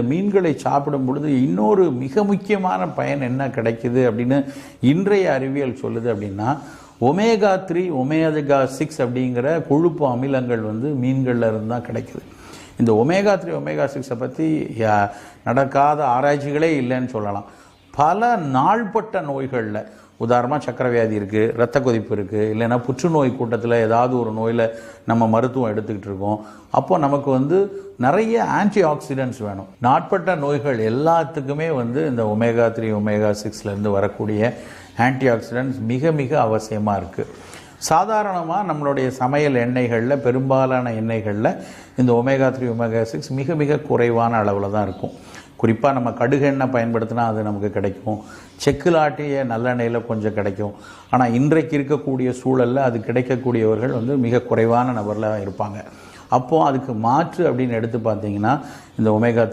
மீன்களை சாப்பிடும் பொழுது இன்னொரு மிக முக்கியமான பயன் என்ன கிடைக்குது அப்படின்னு இன்றைய அறிவியல் சொல்லுது அப்படின்னா, ஒமேகா 3 ஒமேகா 6 அப்படிங்கிற கொழுப்பு அமிலங்கள் மீன்கள்ல இருந்து தான் கிடைக்குது. இந்த ஒமேகா 3 ஒமேகா 6 பற்றி நடக்காத ஆராய்ச்சிகளே இல்லைன்னு சொல்லலாம். பல நாள்பட்ட நோய்களில், உதாரணமாக சக்கரை வியாதி இருக்குது, இரத்த கொதிப்பு இருக்குது, இல்லைன்னா புற்றுநோய் கூட்டத்தில் ஏதாவது ஒரு நோயில் நம்ம மருத்துவம் எடுத்துக்கிட்டு இருக்கோம். அப்போ நமக்கு நிறைய ஆன்டி ஆக்சிடென்ட்ஸ் வேணும். நாட்பட்ட நோய்கள் எல்லாத்துக்குமே இந்த ஒமேகா 3 ஒமேகா 6லேருந்து வரக்கூடிய ஆன்டி ஆக்சிடென்ட்ஸ் மிக மிக அவசியமாக இருக்குது. சாதாரணமாக நம்மளுடைய சமையல் எண்ணெய்களில், பெரும்பாலான எண்ணெய்களில் இந்த ஒமேகா 3 ஒமேகா 6 மிக மிக குறைவான அளவில் தான் இருக்கும். குறிப்பாக நம்ம கடுகு எண்ணெய் பயன்படுத்தினா அது நமக்கு கிடைக்கும். செக்கில் ஆட்டிய நல்லெண்ணெயில் கொஞ்சம் கிடைக்கும். ஆனால் இன்றைக்கு இருக்கக்கூடிய சூழலில் அது கிடைக்கக்கூடியவர்கள் மிக குறைவான நபரில் இருப்பாங்க. அப்போது அதுக்கு மாற்று அப்படின்னு எடுத்து பார்த்தீங்கன்னா இந்த ஒமேகா 3